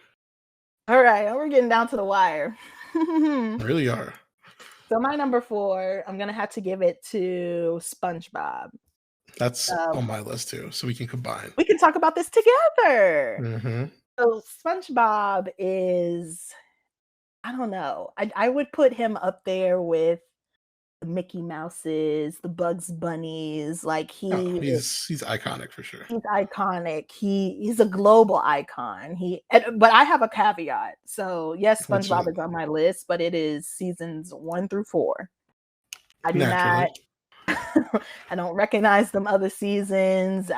All right, we're getting down to the wire. Really are. So my number 4, I'm gonna have to give it to SpongeBob. That's on my list too, so we can combine. We can talk about this together. Mm-hmm. So SpongeBob is, I don't know. I would put him up there with the Mickey Mouses, the Bugs Bunnies. Like He's iconic for sure. He's iconic. He's a global icon. But I have a caveat. So yes, SpongeBob is on my list, but it is seasons 1 through 4. I do not. I don't recognize them other seasons.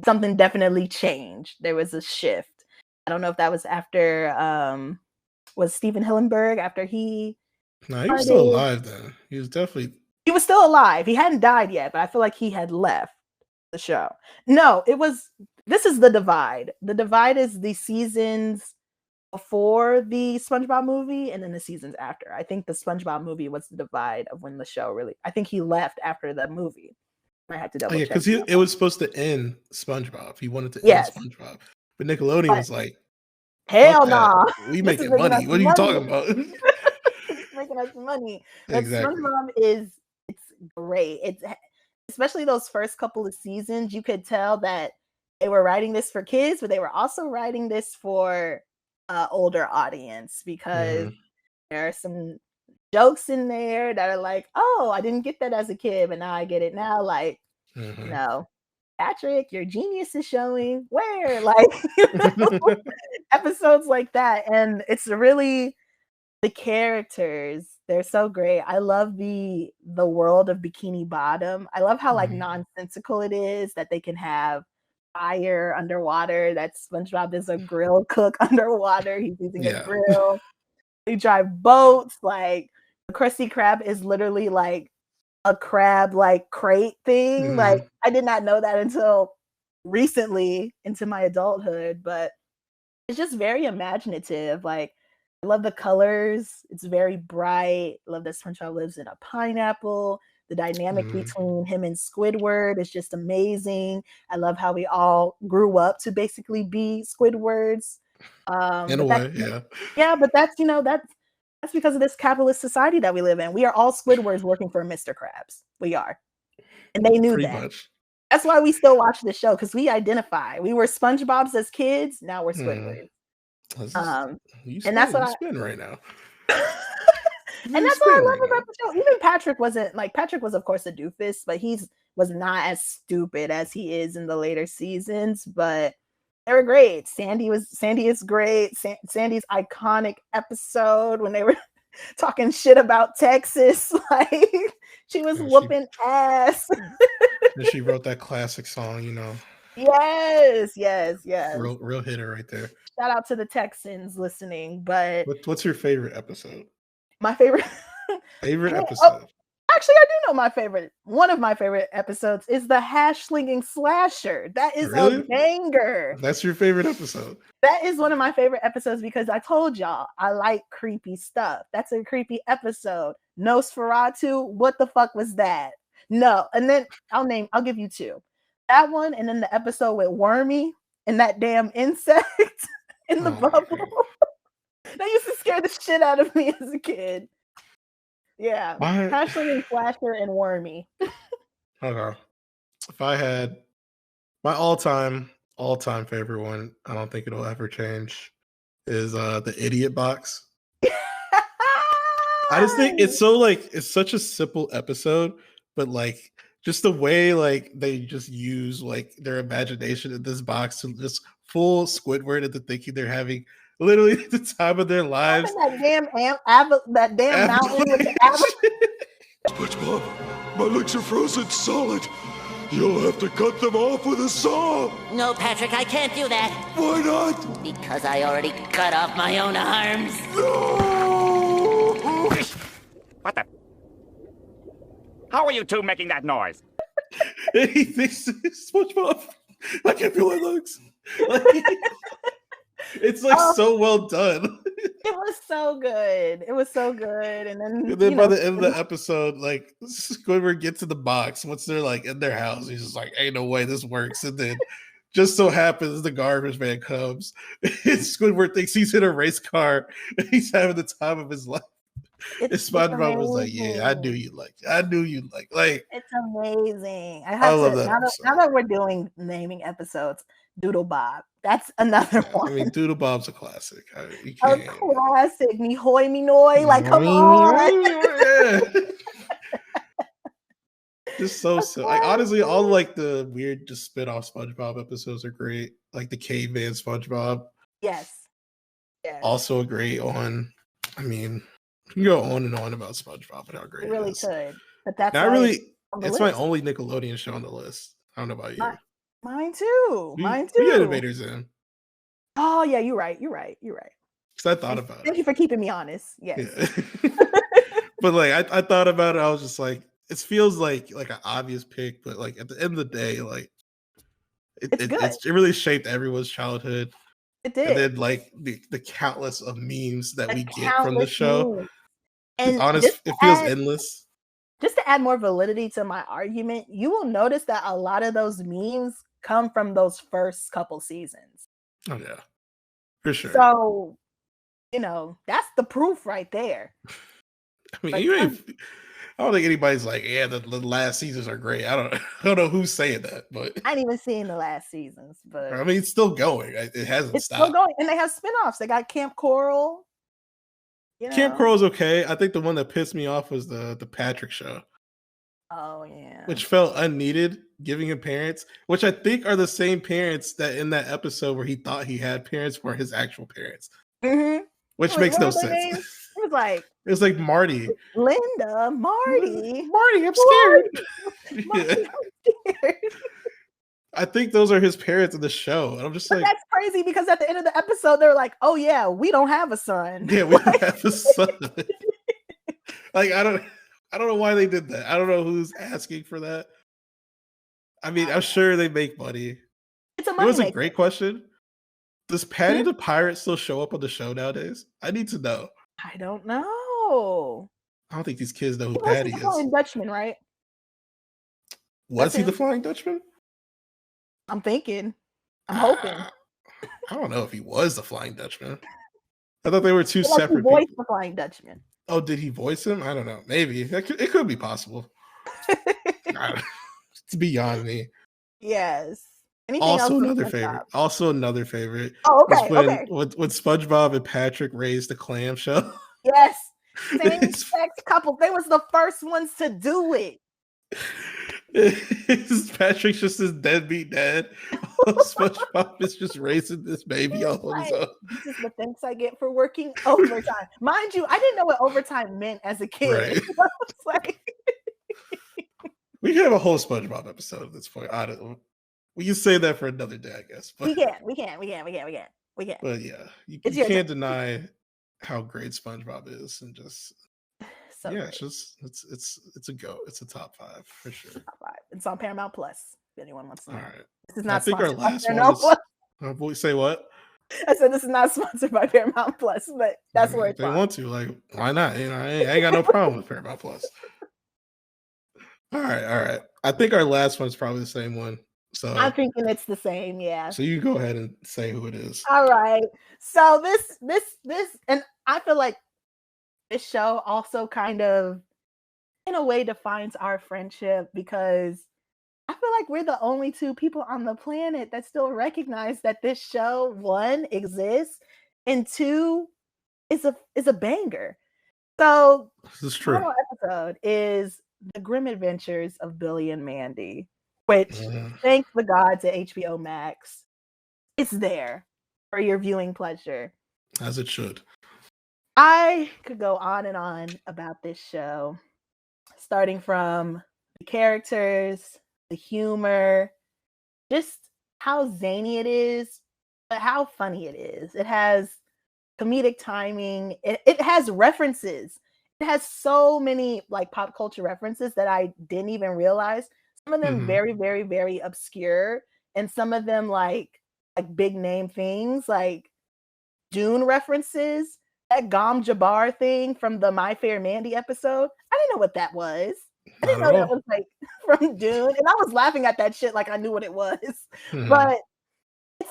Something definitely changed. There was a shift. I don't know if that was after was Steven Hillenburg after he. No, he was still alive then. He was still alive. He hadn't died yet, but I feel like he had left the show. No, this is the divide. The divide is the seasons before the SpongeBob movie and then the seasons after. I think the SpongeBob movie was the divide of when the show really. I think he left after the movie. I had to double check. Because it was supposed to end SpongeBob. He wanted to end SpongeBob, but Nickelodeon was like, "Hell no, we making money. What are you talking about? It's making us money." Exactly. SpongeBob it's great. It's especially those first couple of seasons. You could tell that they were writing this for kids, but they were also writing this for older audience because there are some jokes in there that are like, oh, I didn't get that as a kid, but now I get it now. Like, no, Patrick, your genius is showing. Where, like, episodes like that, and it's really the characters. They're so great. I love the world of Bikini Bottom. I love how like nonsensical it is that they can have fire underwater. That SpongeBob is a grill cook underwater. He's using a grill. They drive boats. Like the Krusty Krab is literally like a crab like crate thing. Like I did not know that until recently into my adulthood, but it's just very imaginative. Like I love the colors. It's very bright. I love that SpongeBob lives in a pineapple. The dynamic between him and Squidward is just amazing. I love how we all grew up to basically be Squidwards. In a way, yeah. Yeah, but that's that's because of this capitalist society that we live in. We are all Squidwards working for Mr. Krabs. We are. And they knew that. Much. That's why we still watch the show, because we identify. We were SpongeBobs as kids, now we're Squidwards. And that's what I spin right now. And that's what I love about the show. Even Patrick was, of course, a doofus, but was not as stupid as he is in the later seasons. But they were great. Sandy is great. Sandy's iconic episode when they were talking shit about Texas, like she was whooping ass. And she wrote that classic song, Yes. Real hitter right there. Shout out to the Texans listening. But what's your favorite episode? My favorite episode. Actually, I do know my favorite. One of my favorite episodes is the hash slinging slasher. That is a banger. That's your favorite episode. That is one of my favorite episodes because I told y'all I like creepy stuff. That's a creepy episode. Nosferatu, what the fuck was that? No, and then I'll give you 2. That one, and then the episode with Wormy and that damn insect in the bubble. That used to scare the shit out of me as a kid. Yeah, Hashling and Flasher and Wormy. Okay. If I had my all-time favorite one, I don't think it'll ever change, is the Idiot Box. I just think it's such a simple episode, but like just the way like they just use like their imagination in this box to just fool Squidward into thinking they're having literally the time of their lives. That damn mountain with the SpongeBob, my legs are frozen solid. You'll have to cut them off with a saw. No, Patrick, I can't do that. Why not? Because I already cut off my own arms. No! What the? How are you two making that noise? He thinks it's SpongeBob. I can't feel my legs. It's so well done. It was so good. And then by the end of the episode, like Squidward gets in the box once they're like in their house. He's just like, "Ain't no way this works." And then just so happens the garbage man comes. Squidward thinks he's in a race car. And he's having the time of his life. And SpongeBob was like, "Yeah, I knew you like. I knew you like. Like, it's amazing. I love that. Now that we're doing naming episodes, Doodle Bob. That's another one. I mean, Doodle Bob's a classic. A classic. Me hoy, me noy. Like, come on. Just so like honestly, all like the weird just spin-off SpongeBob episodes are great. Like the caveman SpongeBob. Yes. Also a great one. I mean, you can go on and on about SpongeBob and how great it really is. could. But that's not really it's list. My only Nickelodeon show on the list. I don't know about you. Mine too. We had Invaders in. Oh yeah, you're right. Because I thought about it. Thank you for keeping me honest. Yes. Yeah. But like I thought about it, I was just like, it feels like an obvious pick, but like at the end of the day, like it really shaped everyone's childhood. It did. And then like the countless of memes that we get from the show. Memes. And honest, it feels endless. Just to add more validity to my argument, you will notice that a lot of those memes come from those first couple seasons. Oh yeah, for sure. So, that's the proof right there. I mean, I don't think anybody's like, yeah, the last seasons are great. I don't know who's saying that, but I ain't even seen the last seasons. But I mean, it's still going. It hasn't it's stopped. Still going, and they have spinoffs. They got Camp Coral. Camp Coral's okay. I think the one that pissed me off was the Patrick show. Oh yeah, which felt unneeded, giving him parents, which I think are the same parents that in that episode where he thought he had parents were his actual parents. Mm-hmm. Which makes no sense. It was like Marty, Linda, Marty, I'm scared. Marty, I'm scared. I think those are his parents in the show, and I'm just like, that's crazy because at the end of the episode they're like, "Oh yeah, we don't have a son." Yeah, we don't have a son. Like I don't know why they did that. I don't know who's asking for that. I mean, I'm sure they make money. It's a money. It was a great question. Does Patty the Pirate still show up on the show nowadays? I need to know. I don't know. I don't think these kids know who Patty is. Flying Dutchman, right? Was he the Flying Dutchman? I'm thinking. I'm hoping. I don't know if he was the Flying Dutchman. I thought they were two separate he voiced people. The Flying Dutchman. Oh, did he voice him? I don't know. Maybe. It could be possible. It's beyond me. Yes. Anything also else another favorite. Also another favorite. Oh, okay. When SpongeBob and Patrick raised the clam show. Yes. Same sex couple. They was the first ones to do it. Patrick's just his deadbeat dad. SpongeBob is just raising this baby all on his own. This is the thanks I get for working overtime. Mind you, I didn't know what overtime meant as a kid. Right. I was like... We can have a whole SpongeBob episode at this point. We can say that for another day, I guess. But, we can. But yeah, you can't deny how great SpongeBob is, and just great. It's a go. It's a top 5 for sure. Top 5. It's on Paramount Plus. If anyone wants to know. All right. This is not. I think our last one. Say what? I said this is not sponsored by Paramount Plus, but that's where it's. They want to, like, why not? I ain't got no problem with Paramount Plus. All right. I think our last one's probably the same one. So I'm thinking it's the same, yeah. So you go ahead and say who it is. All right. So this, and I feel like this show also kind of, in a way, defines our friendship because I feel like we're the only 2 people on the planet that still recognize that this show, 1, exists, and 2, is a banger. So this is true. The episode is The Grim Adventures of Billy and Mandy, which, thank the gods at HBO Max, it's there for your viewing pleasure. As it should. I could go on and on about this show, starting from the characters, the humor, just how zany it is, but how funny it is. It has comedic timing. It has references. It has so many like pop culture references that I didn't even realize. Some of them very, very, very obscure, and some of them like big name things, like Toon references. That Gom Jabbar thing from the My Fair Mandy episode. I didn't know what that was. I didn't know that was like from Toon, and I was laughing at that shit like I knew what it was. But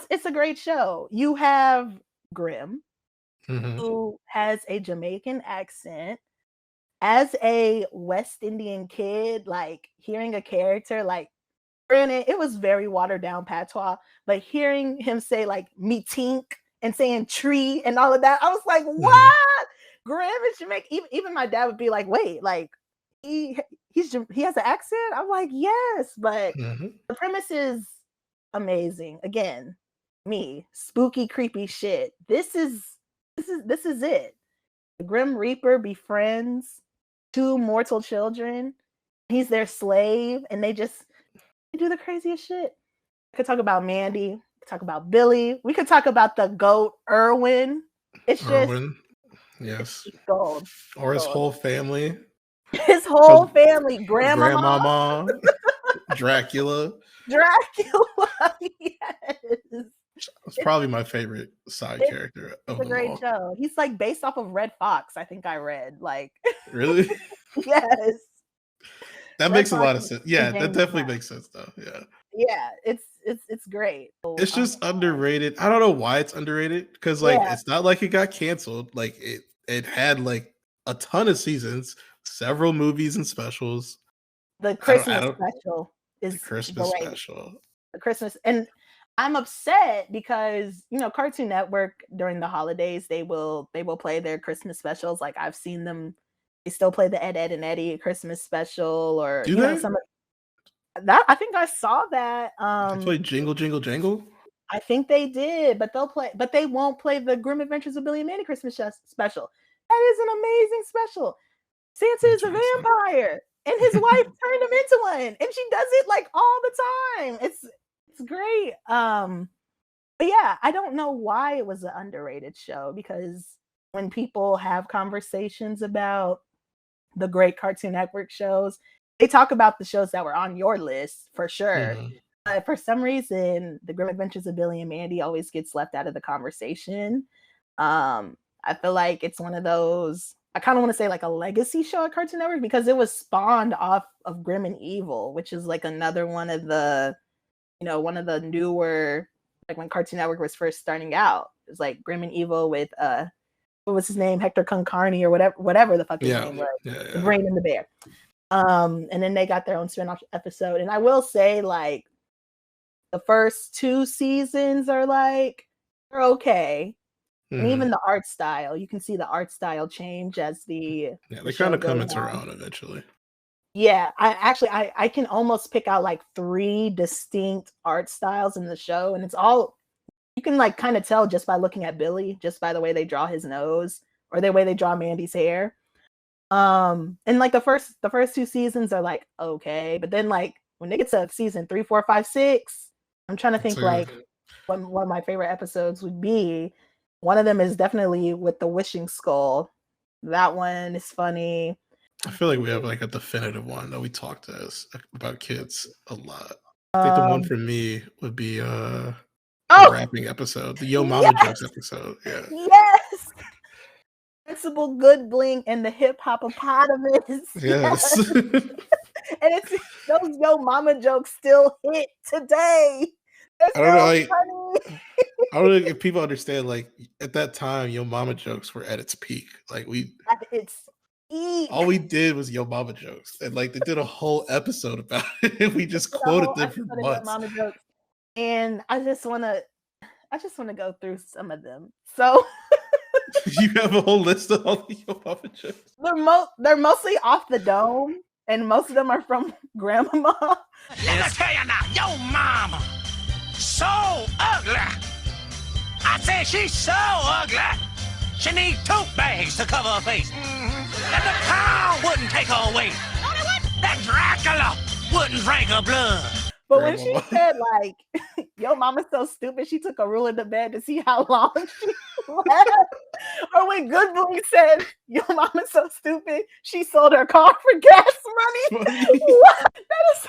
it's a great show. You have Grimm, Mhm. who has a Jamaican accent. As a West Indian kid, like hearing a character like, granted, it was very watered down patois, but hearing him say like "me tink" and saying "tree" and all of that, I was like, Mhm. "What?" Grimm is Jamaican. Even my dad would be like, "Wait, like he he has an accent?" I'm like, "Yes," but Mhm. the premise is amazing. Again, me spooky, creepy shit. This is it. The Grim Reaper befriends two mortal children. He's their slave, and they do the craziest shit. We could talk about Mandy. We could talk about Billy. We could talk about the goat Irwin. It's just Irwin, yes, gold. or his Gold. whole family. His whole family, grandmama, Grandmama, Dracula. Dracula. Yes. It's probably my favorite side character It's of a them great all. show. He's like based off of Red Fox, I think I read. Like, Really? yes. That Red makes a Fox lot of and sense. Yeah, that James definitely Bond. makes sense though. Yeah. Yeah, it's great. It's just underrated. I don't know why it's underrated because like Yeah. it's not like it got canceled. Like it had like a ton of seasons, several movies and specials. The I don't Christmas special the is Christmas great. special. The Christmas, and I'm upset because Cartoon Network during the holidays they will play their Christmas specials. Like I've seen them, they still play the Ed and Eddie Christmas special, or Do they? some of that. I think I saw that. They play Jingle Jingle Jangle? I think they did, but they won't play the Grim Adventures of Billy and Mandy Christmas special. That is an amazing special. Santa is a vampire, and his wife turned him into one, and she does it like all the time. It's great. But yeah, I don't know why it was an underrated show, because when people have conversations about the great Cartoon Network shows, they talk about the shows that were on your list for sure. Mhm. But for some reason, the Grim Adventures of Billy and Mandy always gets left out of the conversation. I feel like it's one of those, I kind of want to say like a legacy show at Cartoon Network, because it was spawned off of Grim and Evil, which is like another one of the, one of the newer, like when Cartoon Network was first starting out. It was like Grim and Evil with what was his name, Hector Concarney or whatever the fuck his name was, the Brain and the Bear. And then they got their own spin-off episode. And I will say, like, the first 2 seasons are like, they're okay. And even the art style, you can see the art style change as they kind of come into around eventually. Yeah, I can almost pick out like 3 distinct art styles in the show, and it's all, you can like kind of tell just by looking at Billy, just by the way they draw his nose or the way they draw Mandy's hair. And like the first 2 seasons are like okay, but then like when they get to season 3, 4, 5, 6, I'm trying to think like what one of my favorite episodes would be. One of them is definitely with the wishing skull. That one is funny. I feel like we have like a definitive one that we talked to us about kids a lot. I think the one for me would be the rapping episode, the Yo Mama Jokes episode. Yeah. Yes. Principal Good Bling and the Hip Hopopotamus. Yes. And it's those Yo Mama jokes still hit today. I don't know. I don't know if people understand. Like at that time, Yo Mama jokes were at its peak. Like all we did was Yo Mama jokes, and like they did a whole episode about it. We just quoted them for months. Mama jokes, and I just want to go through some of them. So you have a whole list of all the Yo Mama jokes. They're mostly off the dome, and most of them are from Grandmama. Let me tell you now, yo mama, so ugly. I said she's so ugly. She needs 2 bags to cover her face. That the pound wouldn't take her away. That Dracula wouldn't drink her blood. But when she said like, "Yo, mama's so stupid," she took a ruler to bed to see how long she slept. Or when Good Bling said, "Yo, mama's so stupid," she sold her car for gas money. What? That is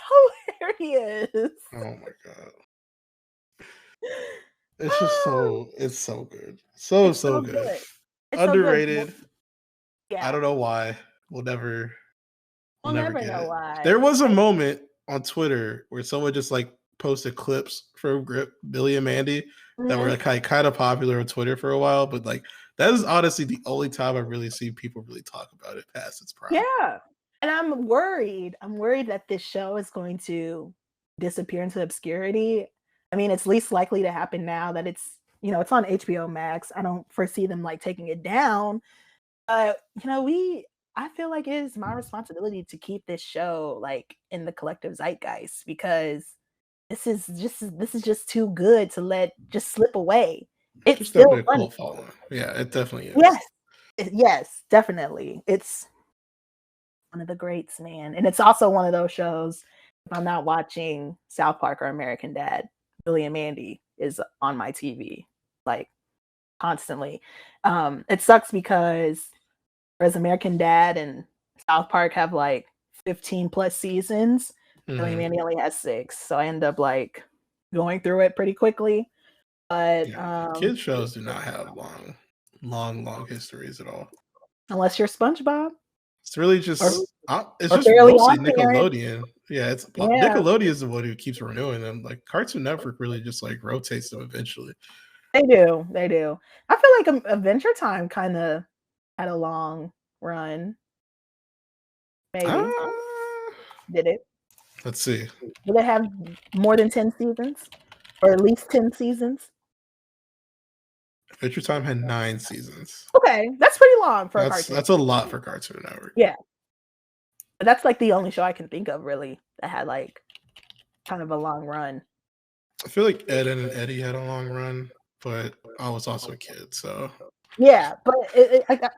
hilarious. Oh my god. It's just it's so good. So good. Underrated. So good. Yeah. I don't know why. We'll never get know it. why. There was a moment on Twitter where someone just like posted clips from Billy and Mandy that were Mhm. like kind of popular on Twitter for a while, but like that is honestly the only time I've really seen people really talk about it past its prime. Yeah. And I'm worried. I'm worried that this show is going to disappear into obscurity. I mean, it's least likely to happen now that it's, it's on HBO Max. I don't foresee them like taking it down. But, I feel like it is my responsibility to keep this show like in the collective zeitgeist because this is just too good to let just slip away. It's There's still definitely a funny. cult following. Yeah, it definitely is. Yes. Yes, definitely. It's one of the greats, man. And it's also one of those shows, if I'm not watching South Park or American Dad, Billy and Mandy is on my TV, like constantly. It sucks because whereas American Dad and South Park have like 15 plus seasons, Billy and Mhm. Mandy only has 6. So I end up like going through it pretty quickly. But Yeah, kids shows do not have long histories at all. unless you're SpongeBob It's really or, just it's or just Fairly mostly Odd Parents. Nickelodeon. Yeah, it's Yeah, Nickelodeon is the one who keeps renewing them. Like Cartoon Network really just like rotates them eventually. they do. They do. I feel like Adventure Time kind of had a long run. Maybe. Ah, Did it? let's see. Did it have more than 10 seasons? Or at least 10 seasons? Adventure Time had 9 seasons. Okay, that's pretty long for a cartoon. That's a lot for Cartoon Network. Yeah. But that's like the only show I can think of really that had like kind of a long run. I feel like Ed and Eddie had a long run, but I was also a kid, so Yeah, but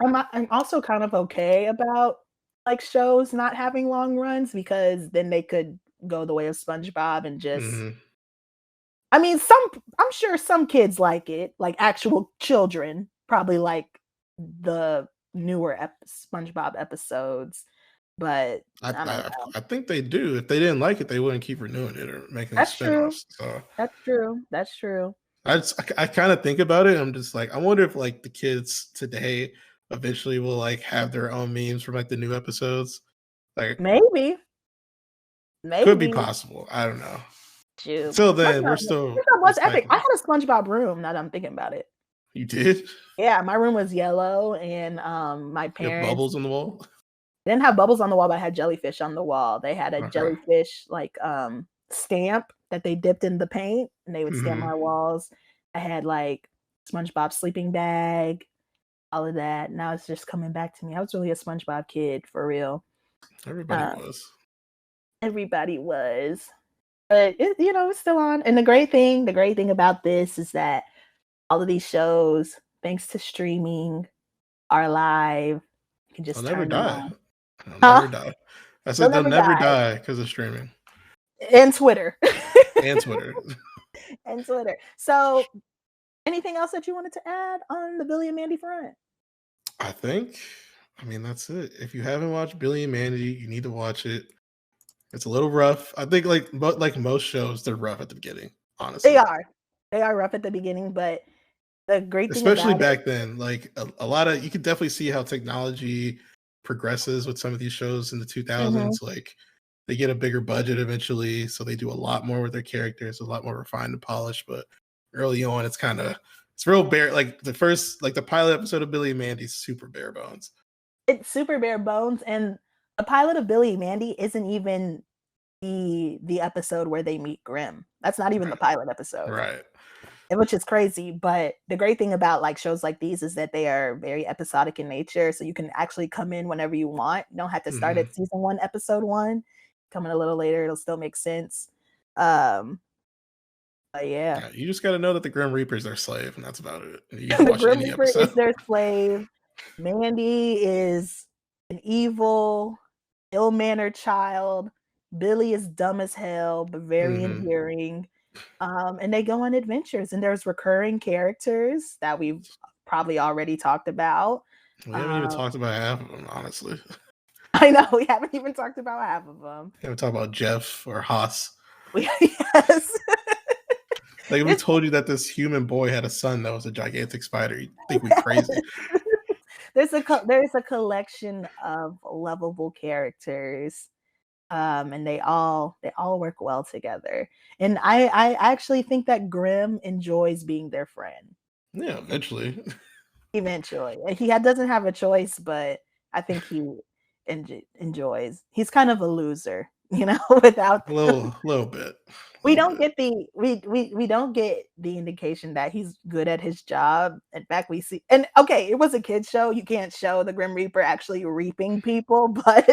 I'm also kind of okay about like shows not having long runs because then they could go the way of SpongeBob and just mhm. I mean I'm sure some kids like it, like actual children probably like the newer SpongeBob episodes, but I don't know. I think they do. If they didn't like it, they wouldn't keep renewing it or making That's true. spin-offs. So That's true. That's true. I kind of think about it. I'm just like, I wonder if like the kids today eventually will like have their own memes from like the new episodes. Like Maybe. could be Maybe. possible. I don't know. Shoot. Until then, we're SpongeBob still was epic. I speculating. had a SpongeBob room now that I'm thinking about it. You did? Yeah, my room was yellow and my You have parents bubbles on the wall? didn't have bubbles on the wall, but I had jellyfish on the wall. They had a Okay. jellyfish like stamp that they dipped in the paint and they would stamp Mhm. my walls. I had like SpongeBob sleeping bag, all of that. Now it's just coming back to me. I was really a SpongeBob kid for real. Everybody was. Everybody was. But it's still on. And the great thing about this is that all of these shows, thanks to streaming, are live. You can just They'll never turn them die. on. They'll Huh? never die. I said they'll never die because of streaming And Twitter. and Twitter. And Twitter. So anything else that you wanted to add on the Billy and Mandy front? I mean, that's it. If you haven't watched Billy and Mandy, you need to watch it. It's a little rough. I think like most shows, they're rough at the beginning, honestly. They are. They are rough at the beginning, but the great thing Especially about back then, like a lot of you could definitely see how technology progresses with some of these shows in the 2000s. Like they get a bigger budget eventually, so they do a lot more with their characters, a lot more refined and polished. But early on, it's real bare. Like the pilot episode of Billy and Mandy is super bare bones. it's super bare bones, and the pilot of Billy and Mandy isn't even the episode where they meet Grimm. That's not even the pilot episode. Right. Which is crazy, but the great thing about like shows like these is that they are very episodic in nature, so you can actually come in whenever you want. You don't have to start at season 1, episode 1. Come in a little later, it'll still make sense. But yeah, You just got to know that the Grim Reaper is their slave, and that's about it. You the can watch Grim any Reaper episode. is their slave. Mandy is an evil, ill-mannered child. Billy is dumb as hell, but very endearing. And they go on adventures, and there's recurring characters that we've probably already talked about. We haven't even talked about half of them, honestly. I know we haven't even talked about half of them. We haven't talked about Jeff or Haas. Yes. Like if we told you that this human boy had a son that was a gigantic spider, you'd think we're crazy. There's a collection of lovable characters. and they all work well together. And I actually think that Grimm enjoys being their friend. Yeah, eventually. Eventually, he doesn't have a choice, but I think he enjoys. He's kind of a loser, without a little bit. We don't get the indication that he's good at his job. In fact, we see, and okay, it was a kid's show. You can't show the Grim Reaper actually reaping people, but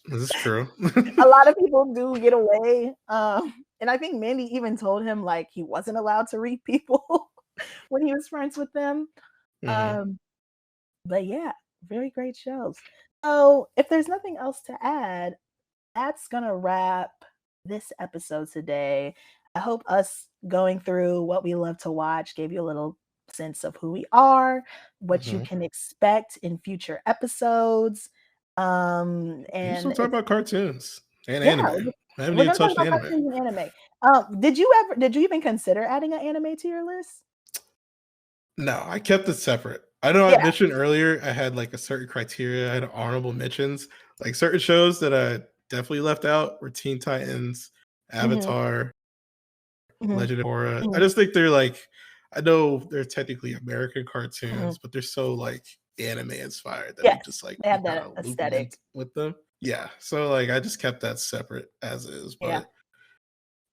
this is true. A lot of people do get away. And I think Mandy even told him like he wasn't allowed to reap people when he was friends with them. But yeah, very great shows. So if there's nothing else to add, that's gonna wrap this episode today. I hope us going through what we love to watch gave you a little sense of who we are, what you can expect in future episodes. And you still talk about cartoons and yeah, anime. I haven't we're even gonna talk touched about anime. cartoons and anime. Did you even consider adding an anime to your list? No, I kept it separate. I know I mentioned earlier I had like a certain criteria. I had honorable mentions, like certain shows that I definitely left out were Teen Titans, Avatar, Legend of Korra. I just think they're like, I know they're technically American cartoons, but they're so like anime inspired that you just like they have that aesthetic with them. Yeah, so like I just kept that separate as is. But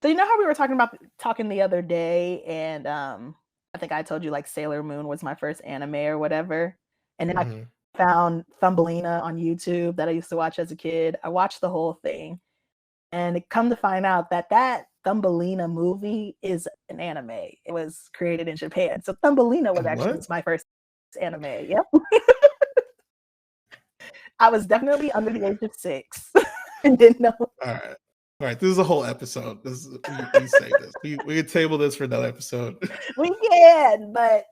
so you know how we were talking the other day, and I think I told you like Sailor Moon was my first anime or whatever, and then I found Thumbelina on YouTube that I used to watch as a kid. I watched the whole thing, and it come to find out that Thumbelina movie is an anime. It was created in Japan, so Thumbelina was actually my first anime. Yep. I was definitely under the age of 6 and didn't know. All right. This is a whole episode. We say this. We can table this for another episode. We can, but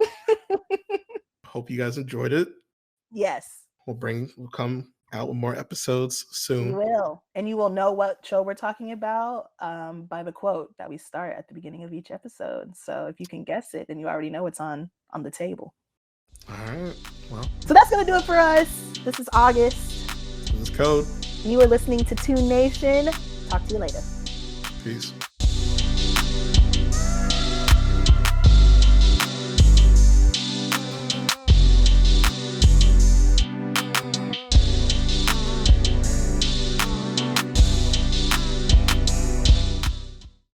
hope you guys enjoyed it. Yes. We'll come out with more episodes soon. We will. And you will know what show we're talking about by the quote that we start at the beginning of each episode. So if you can guess it, then you already know it's on the table. All right. Well. So that's going to do it for us. This is August. This is Code. You are listening to Toon Nation. Talk to you later. Peace.